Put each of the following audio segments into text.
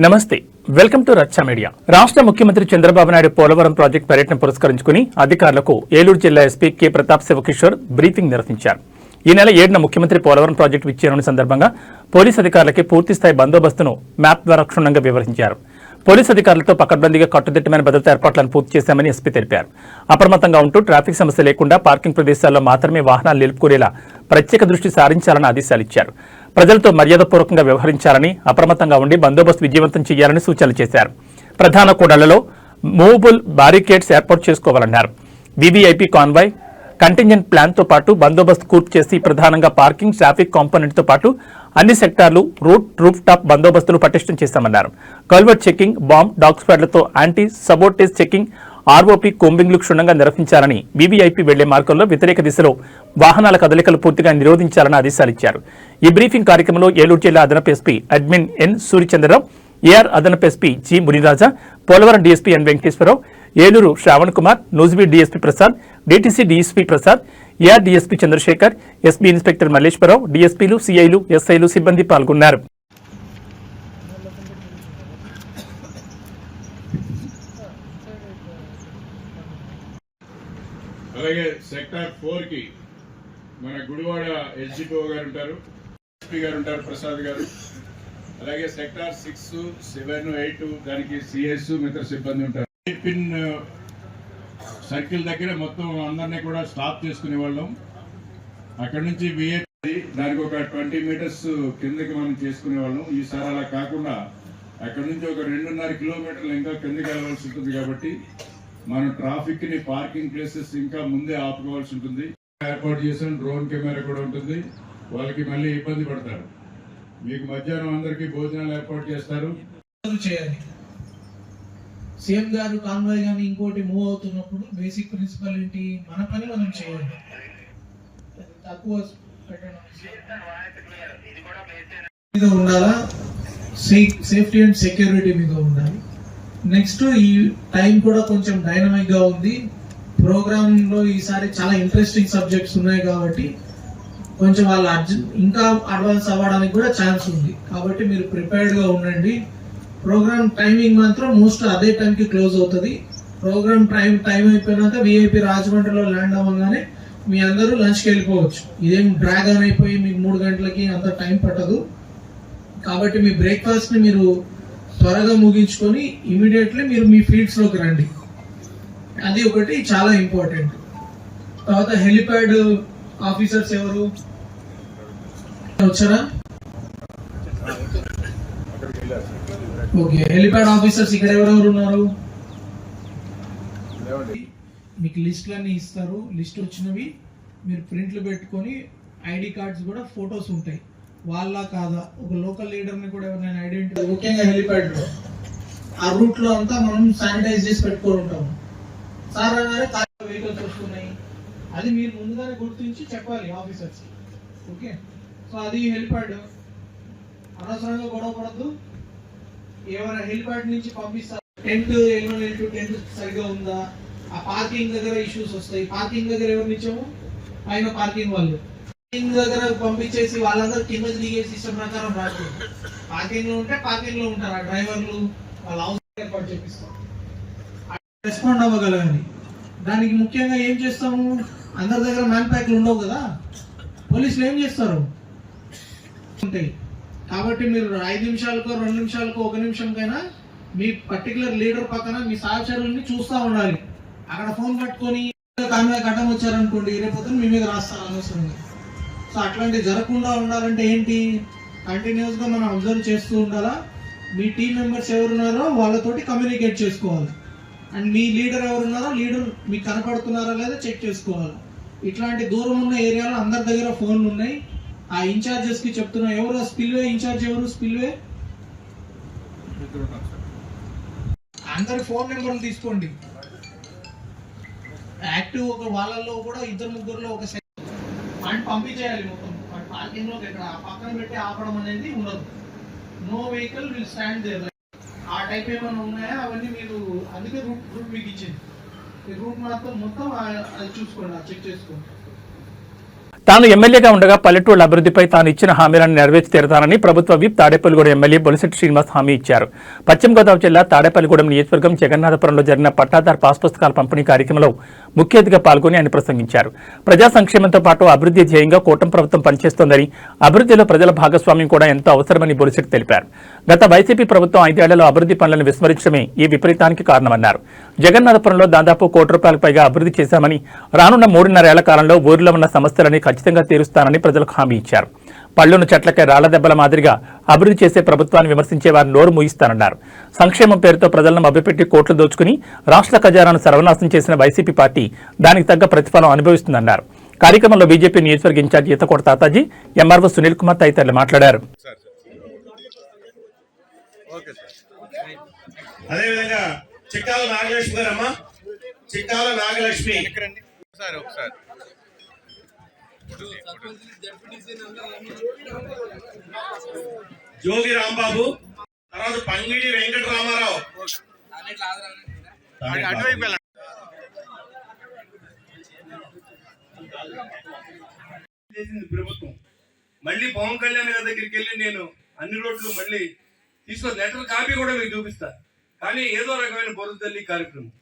నమస్తే, welcome to రచ్చ media. రాష్ట్ర ముఖ్యమంత్రి చంద్రబాబు నాయుడు పోలవరం ప్రాజెక్టు పర్యటన పురస్కరించుకుని అధికారులకు ఏలూరు జిల్లా SP K Pratap Shiva Kishore briefing నిర్వహించారు. ఈ నెల 7న ముఖ్యమంత్రి పోలవరం ప్రాజెక్టు విచ్చేయనున్న సందర్భంగా పోలీసు అధికారులకి పూర్తిస్థాయి బందోబస్తును మ్యాప్ ద్వారా క్షుణ్ణంగా వివరించారు. పోలీసు అధికారులతో పకడ్బందీగా కట్టుదిట్టమైన భద్రతా ఏర్పాట్లను పూర్తి చేశామని ఎస్పీ తెలిపారు. అప్రమత్తంగా ఉంటూ ట్రాఫిక్ సమస్య లేకుండా పార్కింగ్ ప్రదేశాల్లో మాత్రమే వాహనాలు నిలుపుకునేలా ప్రత్యేక దృష్టి సారించాలని ఆదేశాలిచ్చారు. ప్రజలతో మర్యాదపూర్వకంగా వ్యవహరించాలని, అప్రమత్తంగా ఉండి బందోబస్తు విజయవంతం చేయాలని సూచనలు చేశారు. ప్రధాన కూడళ్లలో మూవబుల్ బారికేడ్స్ ఏర్పాటు చేసుకోవాలన్నారు. వీవీఐపీ కాన్వాయ్ కంటింజెంట్ ప్లాన్ తో పాటు బందోబస్తు పూర్తి చేసి ప్రధానంగా పార్కింగ్, ట్రాఫిక్ కాంపోనెంట్ తో పాటు అన్ని సెక్టార్లు, రూఫ్ టాప్ బందోబస్తులు పటిష్టం చేశామన్నారు. కల్వర్ట్ చెకింగ్, బాంబ్, డాగ్ స్క్వాడ్లతో యాంటీ సబోటేజ్ చెకింగ్, ఆర్ఓపీ కోంబింగ్లు క్షుణ్ణంగా నిర్వహించాలని, వీవీఐపీ వెళ్లే మార్గంలో వ్యతిరేక దిశలో వాహనాల కదలికలు పూర్తిగా నిరోధించాలని ఆదేశాలిచ్చారు. ఈ బ్రీఫింగ్ కార్యక్రమంలో ఏలూరు జిల్లా అదనపు SP admin N Suryachandrarao, AR అదనపు SP G Muniraja, Polavaram DSP N Venkateswararao, Eluru Sravan Kumar, Nuzvid DSP Prasad, DTC DSP Prasad, AR DSP Chandrasekhar, SP inspector Malleswararao, డీఎస్పీలు, సీఐలు, ఎస్ఐలు, సిబ్బంది పాల్గొన్నారు. అలాగే సెక్టార్ 4 కి మన గుడివాడ ఎస్డిపిఓ గారు ఉంటారు, ఎస్పీ గారు ఉంటారు, ప్రసాద్ గారు. అలాగే సెక్టార్ 6, 7, 8 దానికి సిఎస్ మిత్ర సిబ్బంది ఉంటారు. పిన్ సర్కిల్ దగ్గర మొత్తం అందరినీ కూడా స్టాప్ చేసుకునే వాళ్ళం. అక్కడ నుంచి విఐపి దానికి ఒక 20 మీటర్స్ కిందకి మనం చేసుకునే వాళ్ళం. ఈసారి అలా కాకుండా అక్కడ నుంచి ఒక 2.5 కిలోమీటర్లు ఇంకా కిందకి వెళ్ళవలసి ఉంటుంది. కాబట్టి మనం ట్రాఫిక్ ని, పార్కింగ్ ప్లేసెస్ ఇంకా ముందే ఆపుకోవాల్సి ఉంటుంది. ఏర్పాటు చేసిన డ్రోన్ కెమెరా కూడా ఉంటుంది. వాళ్ళకి మళ్ళీ ఇబ్బంది పడతారు. మీకు మధ్యాహ్నం అందరికీ భోజనాలు ఏర్పాటు చేస్తారు. చేయాలి. సీఎం గారు కాన్వాయ్ కానీ ఇంకోటి మూవ్ అవుతున్నప్పుడు బేసిక్ ప్రిన్సిపల్ ఏంటి, మన పని మనం చేయాలి. తక్కువ మీద ఉండాలా, సేఫ్టీ అండ్ సెక్యూరిటీ మీద ఉండాలి. నెక్స్ట్ ఈ టైం కూడా కొంచెం డైనమిక్ గా ఉంది. ప్రోగ్రామ్ లో ఈసారి చాలా ఇంట్రెస్టింగ్ సబ్జెక్ట్స్ ఉన్నాయి కాబట్టి కొంచెం వాళ్ళు ఇంకా అడ్వాన్స్ అవ్వడానికి కూడా ఛాన్స్ ఉంది. కాబట్టి మీరు ప్రిపేర్డ్ గా ఉండండి. ప్రోగ్రామ్ టైమింగ్ మాత్రం మోస్ట్ అదే టైంకి క్లోజ్ అవుతుంది. ప్రోగ్రామ్ టైం అయిపోయినాక విఐపి రాజమండ్రిలో ల్యాండ్ అవ్వగానే మీ అందరూ లంచ్కి వెళ్ళిపోవచ్చు. ఇదేం డ్రాగ్ ఆన్ అయిపోయి మీకు 3 గంటలకి అంత టైం పట్టదు. కాబట్టి మీ బ్రేక్ఫాస్ట్ ని మీరు త్వరగా ముగించుకొని ఇమీడియట్లీ మీరు మీ ఫీల్డ్స్ లోకి రండి. అది ఒకటి చాలా ఇంపార్టెంట్. తర్వాత హెలిప్యాడ్ ఆఫీసర్స్ ఎవరు వచ్చారా? ఓకే, హెలిప్యాడ్ ఆఫీసర్స్ ఇక్కడ ఎవరెవరు ఉన్నారు? మీకు లిస్టులన్నీ ఇస్తారు. లిస్ట్ వచ్చినవి మీరు ప్రింట్లు పెట్టుకొని ఐడి కార్డ్స్ కూడా ఫొటోస్ ఉంటాయి. వాళ్ళ కాదా ఒక లోకల్ లీడర్ ని కూడా ఎవరైనా ఐడెంటిఫై, ముఖ్యంగా హెలిప్యాడ్ లో ఆ రూట్ లో అంతా మనం శానిటైజ్ చేసి పెట్టుకొని ఉంటాము. సార్ అన్నారే వెహికల్స్ వస్తున్నాయి, అది మీరు ముందుగానే గుర్తించి చెప్పాలి ఆఫీసర్స్. ఓకే, సో అది హెలిప్యాడ్. అనవసరంగా గొడవ పడద్దు. ఏమైనా హెలిప్యాడ్ నుంచి పంపిస్తారు, టెంట్ టెంట్ సరిగా ఉందా, ఆ పార్కింగ్ దగ్గర ఇష్యూస్ వస్తాయి. పార్కింగ్ దగ్గర ఎవరిని ఇచ్చాము? పైన పార్కింగ్ వాళ్ళు. పార్కింగ్ దగ్గర పంపించేసి వాళ్ళందరూ కిందకి దిగే సిస్టమ్ ప్రకారం రాదు. పార్కింగ్ లో ఉంటే పార్కింగ్ లో ఉంటారు. ఆ డ్రైవర్లు వాళ్ళ అవసరం ఏర్పాటు చేపిస్తాం. రెస్పాండ్ అవ్వగలగాలి. దానికి ముఖ్యంగా ఏం చేస్తాము? అందరి దగ్గర మ్యాన్ ప్యాక్లు ఉండవు కదా. పోలీసులు ఏం చేస్తారు? ఉంటాయి. కాబట్టి మీరు 5 నిమిషాలకో 2 నిమిషాలకో 1 నిమిషంకైనా మీ పర్టికులర్ లీడర్ పక్కన మీ సహచరుల్ని చూస్తూ ఉండాలి. అక్కడ ఫోన్ పట్టుకొని కాన్వాయ్ కట్టం వచ్చారనుకోండి, రేపు మీ మీద రాస్తారు అనవసరంగా. సో అట్లాంటివి జరగకుండా ఉండాలంటే ఏంటి? కంటిన్యూస్ గా మనం అబ్జర్వ్ చేస్తూ ఉండాలా. మీ టీం మెంబర్స్ ఎవరున్నారో వాళ్ళతోటి కమ్యూనికేట్ చేసుకోవాలి. అండ్ మీ లీడర్ ఎవరున్నారో లీడర్ మీకు కనపడుతున్నారా లేదా చెక్ చేసుకోవాలి. ఇట్లాంటి దూరం ఉన్న ఏరియాలో అందరి దగ్గర ఫోన్లు ఉన్నాయి. ఆ ఇన్ఛార్జెస్ కి చెప్తున్నా, ఎవరు స్పిల్వే ఇన్ఛార్జ్ ఎవరు? స్పిల్వే అందరి ఫోన్ నెంబర్లు తీసుకోండి. యాక్టివ్ ఒక వాళ్ళల్లో కూడా 2-3లో ఒక ఫండ్ పంపించేయాలి. మొత్తం పార్కింగ్ లో ఇక్కడ పక్కన పెట్టి ఆపడం అనేది ఉండదు. No vehicle will stand there. ఆ టైప్ ఏమైనా ఉన్నాయా అవన్నీ మీరు, అందుకే రూట్ మీకు ఇచ్చింది. ఈ రూట్ మొత్తం అది చూసుకోండి, చెక్ చేసుకోండి. తాను ఎమ్మెల్యేగా ఉండగా పల్లెటూళ్ల అభివృద్ధిపై తాను ఇచ్చిన హామీలను నెరవేర్చి తీరతానని ప్రభుత్వ విప్ తాడేపల్లిగూడెం ఎమ్మెల్యే బొలిశెట్టి శ్రీనివాస్ హామీ ఇచ్చారు. పశ్చిమ గోదావరి జిల్లా తాడేపల్లిగూడెం నియోజకవర్గం జగన్నాథపురంలో జరిగిన పట్టాదార్ పాస్ పుస్తకాల పంపిణీ కార్యక్రమంలో ముఖ్య అతిథిగా పాల్గొని ఆయన ప్రసంగించారు. ప్రజా సంక్షేమంతో పాటు అభివృద్ధి ధ్యేయంగా కూటమి ప్రభుత్వం పనిచేస్తోందని, అభివృద్ధిలో ప్రజల భాగస్వామ్యం కూడా ఎంతో అవసరమని బొలిశెట్టి తెలిపారు. గత వైసీపీ ప్రభుత్వం 5 ఏళ్లలో అభివృద్ధి పనులను విస్మరించడమే ఈ విపరీతానికి కారణమన్నారు. జగన్నాథపురంలో దాదాపు ₹1 కోట్లకు పైగా అభివృద్ధి చేశామని, రానున్న 3.5 ఏళ్ల కాలంలో ఊరిలో ఉన్న సమస్యలని ఖచ్చితంగా తీరుస్తానని ప్రజలకు హామీ ఇచ్చారు. పళ్లును చెట్లకే రాళ్ల దెబ్బల మాదిరిగా అభివృద్ధి చేసే ప్రభుత్వాన్ని విమర్శించే వారు నోరు మూయిస్తానన్నారు. సంక్షేమం పేరుతో ప్రజలను మభ్యపెట్టి కోట్లు దోచుకుని రాష్ట్ర ఖజానాను సర్వనాశనం చేసిన వైసీపీ పార్టీ దానికి తగ్గ ప్రతిఫలం అనుభవిస్తుందన్నారు. కార్యక్రమంలో బీజేపీ నియోజకవర్గ ఇన్ఛార్జి ఈతకోట తాతాజీ, ఎంఆర్ఓ సునీల్ కుమార్ తదితరులు మాట్లాడారు. అదేవిధంగా చిట్టాల నాగలక్ష్మి గారమ్మా, చిట్టాల నాగలక్ష్మి జోగి రాంబాబు, తర్వాత పంగిడి వెంకట రామారావు. చేసింది ప్రభుత్వం. మళ్ళీ పవన్ కళ్యాణ్ గారి దగ్గరికి వెళ్ళి నేను అన్ని రోడ్లు మళ్ళీ తీసుకొని లెటర్ కాపీ కూడా మీకు చూపిస్తా. కానీ ఏదో రకమైన బొరుసు తల్లి కార్యక్రమం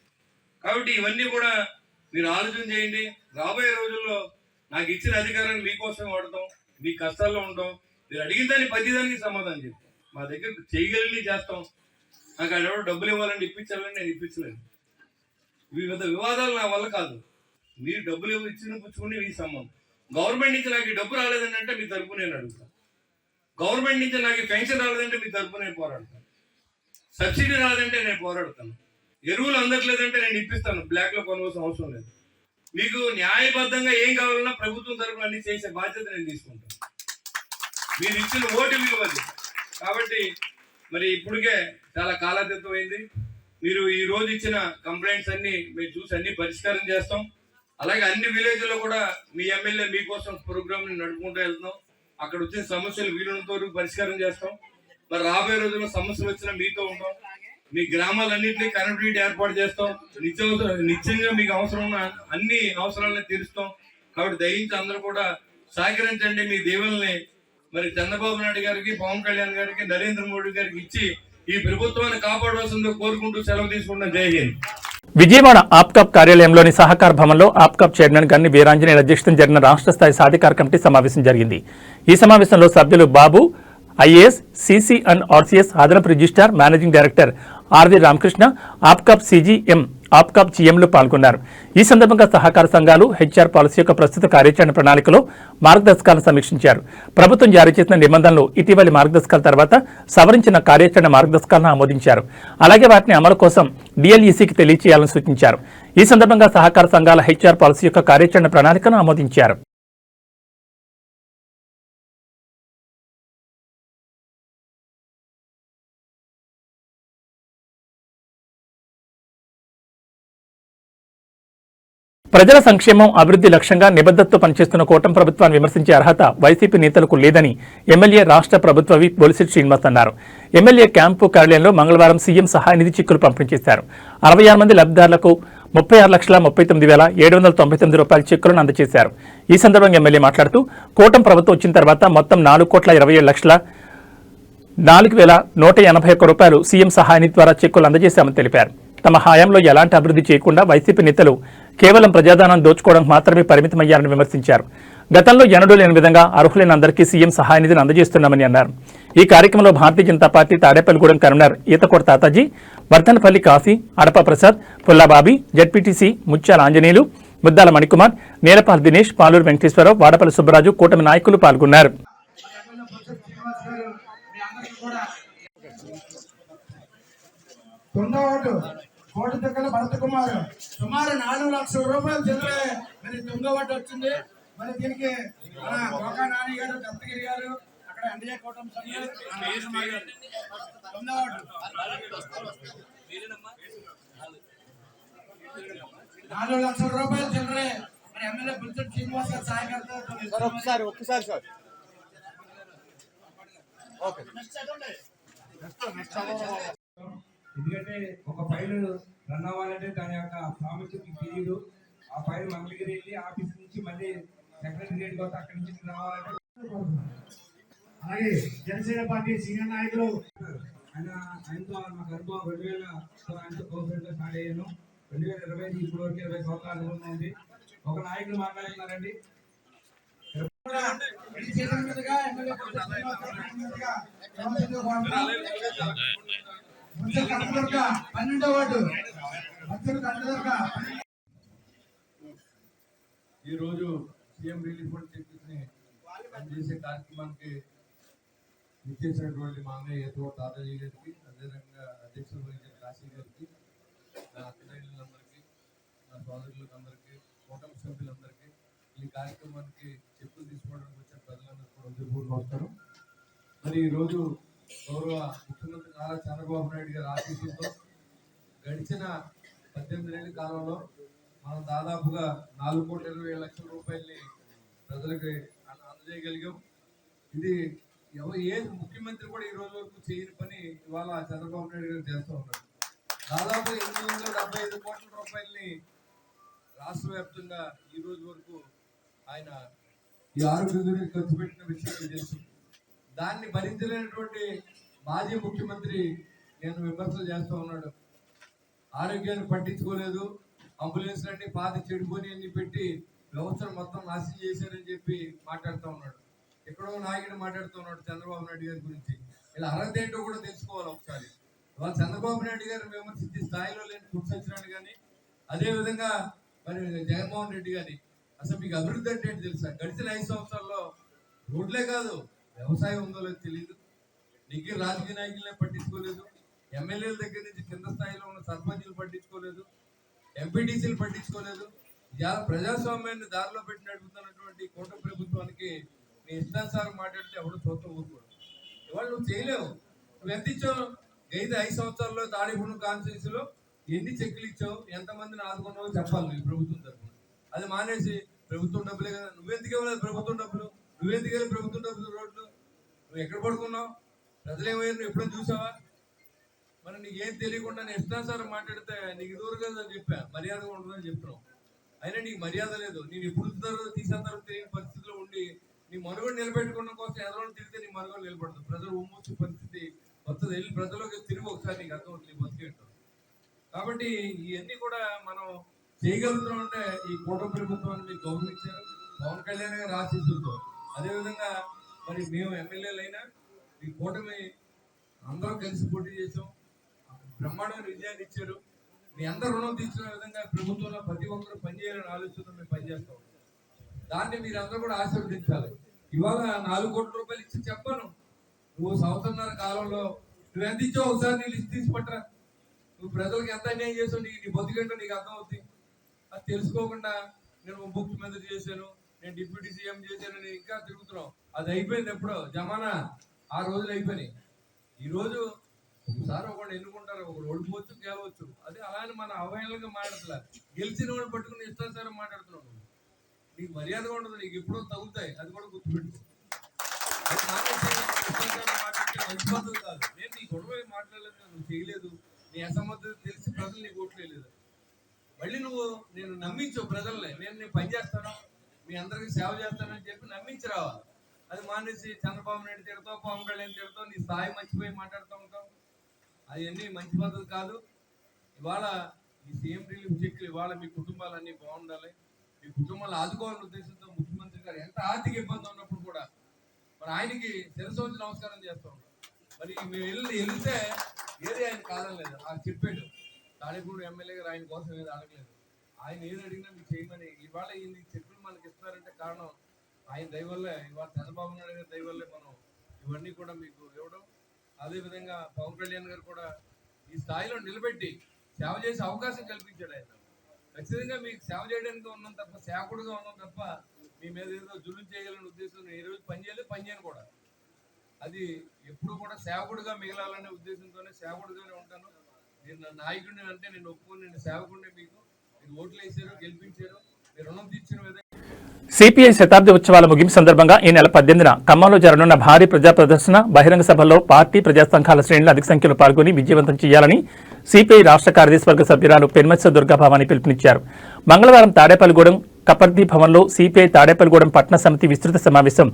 కాబట్టి ఇవన్నీ కూడా మీరు ఆలోచన చేయండి. రాబోయే రోజుల్లో నాకు ఇచ్చిన అధికారాన్ని మీకోసం వాడతాం, మీ కష్టాల్లో ఉంటాం. మీరు అడిగిన దాన్ని ప్రతిదానికి సమాధానం చెప్తాం. మా దగ్గర చేయగలిగి చేస్తాం. నాకు అక్కడ డబ్బులు ఇవ్వాలని ఇప్పించాలని నేను ఇప్పించలేను. వివిధ వివాదాలు నా వల్ల కాదు. మీరు డబ్బులు ఇచ్చిన పుచ్చుకుని మీ సంబంధం. గవర్నమెంట్ నుంచి నాకు డబ్బు రాలేదని అంటే మీ తరపు నేను అడుగుతాను. గవర్నమెంట్ నుంచి నాకు పెన్షన్ రాలేదంటే మీ తరపు నేను పోరాడతాను. సబ్సిడీ రాలేదంటే నేను పోరాడతాను. ఎరువులు అందట్లేదంటే నేను ఇప్పిస్తాను. బ్లాక్ లో కొనవలసిన అవసరం లేదు. మీకు న్యాయబద్ధంగా ఏం కావాలన్నా ప్రభుత్వం తరపున అన్ని చేసే బాధ్యత నేను తీసుకుంటాను. మీరు ఇచ్చిన ఓటు విలువది కాబట్టి మరి ఇప్పటికే చాలా కాలాతీతం అయింది. మీరు ఈ రోజు ఇచ్చిన కంప్లైంట్స్ అన్ని మీరు చూసి అన్ని పరిష్కారం చేస్తాం. అలాగే అన్ని విలేజ్లో కూడా మీ ఎమ్మెల్యే మీకోసం ప్రోగ్రామ్ ని నడుపుకుంటూ వెళ్తున్నాం. అక్కడ వచ్చిన సమస్యలు వీలున్నంత వరకు పరిష్కారం చేస్తాం. మరి రాబోయే రోజుల్లో సమస్యలు వచ్చినా మీతో ఉంటాం. మీ గ్రామాలన్నింటినీ కనెక్టివిటీ ఏర్పాటు చేస్తాం. నిత్యంగా మీకు అవసరం ఉన్న అన్ని అవసరాలను తీరుస్తాం. కాబట్టి దయించి అందరూ కూడా సహకరించండి. మీ దీవెనల్ని మరి చంద్రబాబు నాయుడు గారికి, పవన్ కళ్యాణ్ గారికి, నరేంద్ర మోడీ గారికి ఇచ్చి ఈ ప్రభుత్వాన్ని కాపాడవలసిందో కోరుకుంటూ సెలవు తీసుకుంటాం. జై హింద్. విజయవాడ ఆప్కాప్ కార్యాలయంలోని సహకార భవన్లో ఆప్కాప్ చైర్మన్ గన్ని వీరాంజనేయ అధ్యక్షతన జరిగిన రాష్ట్ర స్థాయి సాధికార కమిటీ సమావేశం జరిగింది. ఈ సమావేశంలో సభ్యులు Babu, IAS, CC and RCS అదనపు registrar, managing director RV Ramakrishna, APCOP CGM, APCOP జిఎంలు పాల్గొన్నారు. ఈ సందర్భంగా సహకార సంఘాలు హెచ్ఆర్ పాలసీ యొక్క ప్రస్తుత కార్యాచరణ ప్రణాళికలో మార్గదర్శకాలను సమీక్షించారు. ప్రభుత్వం జారీ చేసిన నిబంధనలు, ఇటీవలి మార్గదర్శకాల తర్వాత సవరించిన కార్యాచరణ మార్గదర్శకాలను ఆమోదించారు. అలాగే వాటిని అమలు కోసం డిఎల్ఈసీకి తెలియజేయాలని సూచించారు. ఈ సందర్భంగా సహకార సంఘాల హెచ్ఆర్ పాలసీ యొక్క కార్యాచరణ ప్రణాళికను ఆమోదించారు. ప్రజల సంక్షేమం, అభివృద్ధి లక్ష్యంగా నిబద్ధతతో పనిచేస్తున్న కూటమి ప్రభుత్వాన్ని విమర్శించే అర్హత వైసీపీ నేతలకు లేదని ఎమ్మెల్యే రాష్ట్ర ప్రభుత్వ విప్ బొలిశెట్టి శ్రీనివాస్ అన్నారు. ఎమ్మెల్యే క్యాంపు కార్యాలయంలో మంగళవారం సీఎం సహాయ నిధి చెక్కులు పంపిణీ చేశారు. 66 మంది లబ్ధిదారులకు ₹36,39,799 చెక్కులను అందజేశారు. ఈ సందర్భంగా ఎమ్మెల్యే మాట్లాడుతూ కూటమి ప్రభుత్వం వచ్చిన తర్వాత మొత్తం ₹4,27,04,181 సీఎం సహాయ నిధి ద్వారా చెక్కులు అందజేశామని తెలిపారు. తమ హయాంలో ఎలాంటి అభివృద్ధి చేయకుండా వైసీపీ నేతలు కేవలం ప్రజాధనాన్ని దోచుకోవడానికి మాత్రమే పరిమితమయ్యారని విమర్శించారు. గతంలో ఎన్నడూ లేని విధంగా అర్హులైన అందరికీ సీఎం సహాయ నిధిని అందజేస్తున్నామని అన్నారు. ఈ కార్యక్రమంలో భారతీయ జనతా పార్టీ తాడేపల్లిగూడెం కన్వీనర్ ఈతకోట తాతాజీ, వర్ధనపల్లి కాశీ, అడప ప్రసాద్, పుల్లాబాబి, జడ్పీటీసీ ముత్యాల ఆంజనేయులు, ముద్దాల మణికుమార్, నీలపాల్ దినేష్, పాలూరు వెంకటేశ్వరరావు, వాడపల్లి సుబ్బరాజు, కూటమి నాయకులు పాల్గొన్నారు. కోటి దగ్గర భరత్ కుమార్ సుమారు ₹4 లక్షల చెందిన మరి 9వ వార్డు వచ్చింది. మరి దీనికి మన గోకా నాని గారు, దత్తగిరి గారు, అక్కడ ఎన్డీఏ కూటమి సభ్యులు 9వ వార్డు ₹4 లక్షల చెందిన మరి ఎమ్మెల్యే బొలిశెట్టి శ్రీనివాస్ గారు సహాయకర్త. ఒక్కసారి సార్ ఎందుకంటే ఒక ఫైల్ రన్ అవ్వాలంటే దాని యొక్క ప్రాముఖ్యత తెలియదు. ఆ ఫైల్ మంగళగిరి వెళ్ళి ఆఫీస్ నుంచి మళ్ళీ సెక్రటరియట్ కోసం అక్కడి నుంచి రావాలంటే అలాగే జనసేన పార్టీ సీనియర్ నాయకులు ఆయనతో నాకు అనుభవం 2000 ఆయనతో కౌన్సిలర్ స్టార్ట్ అయ్యాను. 2025 ఇప్పుడు వరకు 20 సంవత్సరాల అనుభవం ఉంది. ఒక నాయకులు మాట్లాడుతున్నారండి. ఈరోజు సీఎం రిలీఫ్ ఫండ్ చెక్ని చేసే కార్యక్రమానికి ఇచ్చేసినటువంటి మా అన్నయ్య ఏదో తాతయ్య గారికి, అదేవిధంగా అధ్యక్షులు వహించిన కాశీ గారికి, నా అక్కడైనందరికీ, నా సోదరులకు అందరికీ, కూటమి సభ్యులందరికీ, ఈ కార్యక్రమానికి చెప్పులు తీసుకోవడానికి వచ్చిన ప్రజలందరూ కూడా హృదయపూర్వక నమస్కారం. మరి ఈరోజు గౌరవ ముఖ్యమంత్రి నారా చంద్రబాబు నాయుడు గారి ఆశీస్సులతో గడిచిన 18 ఏళ్ల కాలంలో మనం దాదాపుగా 4,20,00,000 రూపాయలని ప్రజలకి అందజేయగలిగాం. ఇది ఏ ముఖ్యమంత్రి కూడా ఈ రోజు వరకు చేయని పని ఇవాళ చంద్రబాబు నాయుడు గారు చేస్తూ ఉన్నారు. దాదాపు 875 కోట్ల రూపాయలని రాష్ట్ర వ్యాప్తంగా ఈ రోజు వరకు ఆయన ఈ ఆరోగ్య గురించి ఖర్చు పెట్టిన విషయం తెలుసు. దాన్ని భరించలేనటువంటి మాజీ ముఖ్యమంత్రి నేను విమర్శలు చేస్తూ ఉన్నాడు. ఆరోగ్యాన్ని పట్టించుకోలేదు, అంబులెన్స్ అన్ని పాత చెడిపోని అన్ని పెట్టి వ్యవస్థను మొత్తం నాశనం చేశారని చెప్పి మాట్లాడుతూ ఉన్నాడు. ఎక్కడో నాయకుడు మాట్లాడుతూ ఉన్నాడు చంద్రబాబు నాయుడు గారి గురించి. ఇలా అర్హత ఏంటో కూడా తెలుసుకోవాలి ఒకసారి. ఇవాళ చంద్రబాబు నాయుడు గారు విమర్శించే స్థాయిలో లేని కుర్సొచ్చినాడు. కానీ అదేవిధంగా మరి జగన్మోహన్ రెడ్డి గారి అసలు మీకు అభివృద్ధి అంటే ఏంటి తెలుసా? గడిచిన 5 సంవత్సరాల్లో రోడ్లే కాదు, వ్యవసాయం ఉందో లేదో తెలియదు. నీకు రాజకీయ నాయకులనే పట్టించుకోలేదు, ఎమ్మెల్యేల దగ్గర నుంచి కింద స్థాయిలో ఉన్న సర్పంచులు పట్టించుకోలేదు, ఎంపీటీసీలు పట్టించుకోలేదు. ఇలా ప్రజాస్వామ్యాన్ని దారిలో పెట్టి నడుపుతున్నటువంటి కూటమి ప్రభుత్వానికి నీ ఇష్టానుసారం మాట్లాడితే ఎవడు చూస్తూ ఊరుకోడు. ఇవాళ నువ్వు చేయలేవు. నువ్వు ఎంత ఇచ్చావు? 5 సంవత్సరాల్లో తాడేపూడి కాన్స్టిట్యూన్సీలో ఎన్ని చెక్కులు ఇచ్చావు, ఎంతమందిని ఆదుకున్నావో చెప్పాలి నువ్వు ప్రభుత్వం తరఫున. అది మానేసి ప్రభుత్వం డబ్బులే కదా, నువ్వెందుకు ఇవ్వలేదు ప్రభుత్వం డబ్బులు, నువ్వెందుకు వెళ్ళి ప్రభుత్వం డబ్బులు రోడ్లు, నువ్వు ఎక్కడ పడుకున్నావు, ప్రజలేమయ్యారు నువ్వు ఎప్పుడైనా చూసావా? మరి నీకేం తెలియకుండా నేను ఇష్టానుసారం మాట్లాడితే నీకు దూరం కదా చెప్పా, మర్యాదగా ఉండదని చెప్తున్నావు. అయినా నీకు మర్యాద లేదు. నేను ఎప్పుడు తీసేస్తారో తెలియని పరిస్థితిలో ఉండి నీ మనుగోడు నిలబెట్టుకోవడం కోసం ఎదరోళ్ళు తిరిగితే నీ మనుగోడు నిలబడదు. ప్రజలు ఉమ్మొచ్చే పరిస్థితి వస్తుంది. వెళ్ళి ప్రజలకు తిరిగి ఒకసారి నీకు అర్థం అవుతుంది బతికేంటారు. కాబట్టి ఇవన్నీ కూడా మనం చేయగలుగుతున్నాం అంటే ఈ కూటమి ప్రభుత్వాన్ని మీకు గౌరవించారు పవన్ కళ్యాణ్ గారి ఆశీస్సులతో. అదేవిధంగా మరి మేము ఎమ్మెల్యేలైనా ఈ కూటమి అందరం కలిసి పోటీ చేసాం, బ్రహ్మాండమైన విజయాన్ని ఇచ్చారు. మీ అందరు రుణం తీర్చిన విధంగా ప్రభుత్వంలో ప్రతి ఒక్కరు పనిచేయాలని ఆలోచనతో మేము పనిచేస్తాం. దాన్ని మీరు అందరూ కూడా ఆశీర్వదించాలి. ఇవాళ 4 కోట్ల రూపాయలు ఇచ్చి చెప్పాను, నువ్వు సంవత్సరన్నర కాలంలో నువ్వు ఎంత ఇచ్చావు ఒకసారి నీ లిస్ట్ తీసి పట్టరా. నువ్వు ప్రజలకు ఎంత అన్యాయం చేసావు, నీ బతికేంటో నీకు అర్థం అవుతుంది. అది తెలుసుకోకుండా నేను ముఖ్యమంత్రి చేశాను, నేను డిప్యూటీ సీఎం చేశానని ఇంకా తిరుగుతున్నావు. అది అయిపోయింది ఎప్పుడో జమానా, ఆ రోజులు అయిపోయినాయి. ఈరోజు ఒకసారి ఒకళ్ళు ఎన్నుకుంటారు, ఒకరు ఓడిపోవచ్చు గెలవచ్చు. అదే అలానే మన అవహేళనగా మాట్లాడట్లా, గెలిచిన వాళ్ళు పట్టుకుని ఇష్టానుసారం మాట్లాడుతున్నావు. నీకు మర్యాదగా ఉండదు, నీకు ఎప్పుడో తగులుతాయి, అది కూడా గుర్తుపెట్టుకో. అది మాట్లాడితే మంచి పద్ధతి కాదు. నేను నీ గొడవ మాట్లాడలేదు, నువ్వు చేయలేదు, నీ అసమర్థత తెలిసి ప్రజలు నీకు ఓట్లేదు. మళ్ళీ నువ్వు నేను నమ్మించావు ప్రజల్ని, నేను పని చేస్తాను, మీ అందరికి సేవ చేస్తానని చెప్పి నమ్మించి రావాలి. అది మానేసి చంద్రబాబు నాయుడు తిడతావు, పవన్ కళ్యాణ్ తిడతావు, నీ స్థాయి మర్చిపోయి మాట్లాడుతూ ఉంటావు. అవన్నీ మంచి పద్ధతి కాదు. ఇవాళ ఈ సీఎం రిలీఫ్ చెక్లు ఇవాళ మీ కుటుంబాలన్నీ బాగుండాలి, మీ కుటుంబాలు ఆదుకోవాలనే ఉద్దేశంతో ముఖ్యమంత్రి గారు ఎంత ఆర్థిక ఇబ్బంది ఉన్నప్పుడు కూడా మరి ఆయనకి శిరస్సు నమస్కారం చేస్తూ ఉంటాం. మరి మేము వెళ్తే ఏది ఆయన కాదని లేదు, ఆయన చెప్పాడు. తాడేపూడి ఎమ్మెల్యే గారు ఆయన కోసం ఏది అడగలేదు, ఆయన ఏది అడిగినా మీకు చేయమని. ఇవాళ ఈ చెక్కులు మనకి ఇస్తున్నారంటే కారణం ఆయన దయ వల్లే. ఇవాళ చంద్రబాబు నాయుడు గారి దయ వల్లే మనం ఇవన్నీ కూడా మీకు ఇవ్వడం. అదేవిధంగా పవన్ కళ్యాణ్ గారు కూడా ఈ స్థాయిలో నిలబెట్టి సేవ చేసే అవకాశం కల్పించాడు. ఆయన ఖచ్చితంగా మీకు సేవ చేయడానికి ఉన్నాం తప్ప, సేవకుడుగా ఉన్నాం తప్ప మీ మీద ఏదో జులుం చేయగలని ఉద్దేశం ఈ రోజు పనిచేయను కూడా. అది ఎప్పుడు కూడా సేవకుడుగా మిగలాలనే ఉద్దేశంతోనే సేవకుడుగానే ఉంటాను. నేను నా నాయకుడిని అంటే నేను ఒప్పుకొని, నేను సేవకుడిని. మీకు మీరు ఓట్లు వేసారు, గెలిపించారు, మీరు రుణం తీర్చిన విధంగా. సిపిఐ శతాబ్ది ఉత్సవాల ముగింపు సందర్భంగా ఈ నెల 18న ఖమ్మంలో జరగనున్న భారీ ప్రజా ప్రదర్శన బహిరంగ సభల్లో పార్టీ ప్రజా సంఘాల శ్రేణులు అధిక సంఖ్యలో పాల్గొని విజయవంతం చేయాలని సిపిఐ రాష్ట్ర కార్యదర్శి వర్గ సభ్యురాలు పెన్మత్స దుర్గాభవాని పిలుపునిచ్చారు. మంగళవారం తాడేపల్లిగూడెం కపర్ది భవన్లో సిపిఐ తాడేపల్లిగూడెం పట్టణ సమితి విస్తృత సమావేశం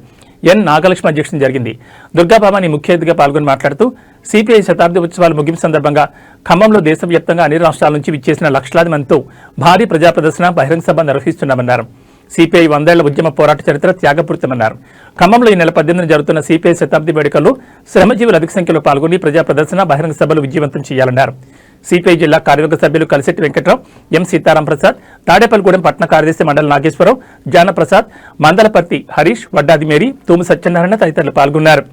ఎన్ నాగలక్ష్మి అధ్యక్షతన జరిగింది. దుర్గాభవాని ముఖ్య అతిథిగా పాల్గొని మాట్లాడుతూ సిపిఐ శతాబ్ది ఉత్సవాల ముగింపు సందర్భంగా ఖమ్మంలో దేశవ్యాప్తంగా అన్ని రాష్ట్రాల నుంచి విచ్చేసిన లక్షలాది మందితో భారీ ప్రజా ప్రదర్శన బహిరంగ సభ నిర్వహిస్తున్నామన్నారు. సిపిఐ 100 ఏళ్ల ఉద్యమ పోరాట చరిత్ర త్యాగపూరితమన్నారు. ఖమ్మంలో ఈ నెల 18న జరుగుతున్న సిపిఐ శతాబ్ది వేడుకల్లో శ్రమజీవులు అధిక సంఖ్యలో పాల్గొని ప్రజా ప్రదర్శన బహిరంగ సభలు విజయవంతం చేయాలన్నారు. సిపిఐ జిల్లా కార్యవర్గ సభ్యులు కలిశెట్టి వెంకట్రావు, ఎం సీతారాం ప్రసాద్, తాడేపల్లిగూడెం పట్టణ కార్యదర్శి మండల నాగేశ్వరరావు, జానప్రసాద్, మందలపర్తి హరీష్, వడ్డాది మేరీ, తూము సత్యనారాయణ తదితరులు పాల్గొన్నారు.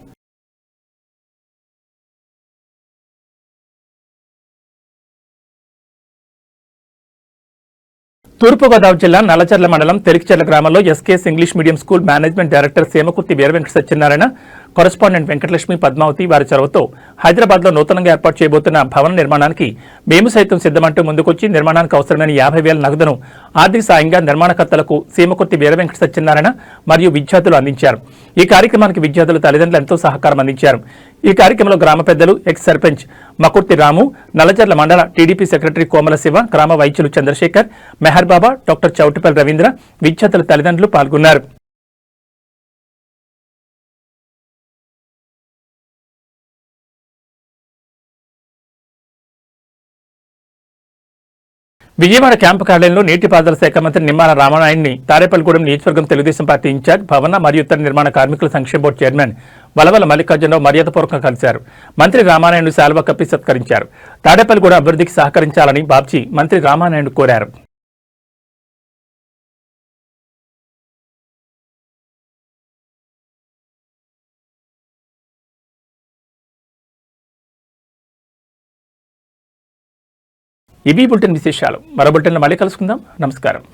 తూర్పుగోదావరి జిల్లా నల్లచర్ల మండలం తెరికిచెర్ల గ్రామంలో SKS English medium school management director Semakurthi Veeravenkata Satyanarayana, correspondent Venkatalakshmi Padmavathi వారి చొరవతో హైదరాబాద్లో నూతనంగా ఏర్పాటు చేయబోతున్న భవన నిర్మాణానికి మేము సైతం సిద్ధమంటూ ముందుకొచ్చి నిర్మాణానికి అవసరమైన 50,000 నగదును ఆర్థిక సాయంగా నిర్మాణకర్తలకు సేమకుర్తి వీరవెంకట సత్యనారాయణ మరియు విద్యార్థులు అందించారు. ఈ కార్యక్రమానికి విద్యార్థుల తల్లిదండ్రులు ఎంతో సహకారం అందించారు. ఈ కార్యక్రమంలో గ్రామ పెద్దలు, ఎక్స్ సర్పంచ్ మకుర్తి రాము, నల్లచర్ల మండల టీడీపీ సెక్రటరీ కోమల శివ, గ్రామ వైద్యులు చంద్రశేఖర్, మెహర్ బాబా, డాక్టర్ చౌటిపల్లి రవీంద్ర, విద్యార్థుల తల్లిదండ్రులు పాల్గొన్నారు. విజయవాడ క్యాంపు కార్యాలయంలో నీటిపారుదల శాఖ మంత్రి నిమ్మల రామానాయుడిని తాడేపల్లిగూడెం నియోజకవర్గం తెలుగుదేశం పార్టీ ఇన్ఛార్జ్, భవన మరియు ఇతర నిర్మాణ కార్మికుల సంక్షేమ బోర్డు చైర్మన్ వలవల మల్లికార్జునరావు మర్యాదపూర్వకంగా కలిశారు. మంత్రి రామానాయుడు శాలువా కప్పి సత్కరించారు. తాడేపల్లిగూడెం అభివృద్ధికి సహకరించాలని బాబ్జీ మంత్రి రామానాయుడు కోరారు. ఇవి బులెటిన్ విశేషాలు. మరో బులెటిన్లో మళ్ళీ కలుసుకుందాం. నమస్కారం.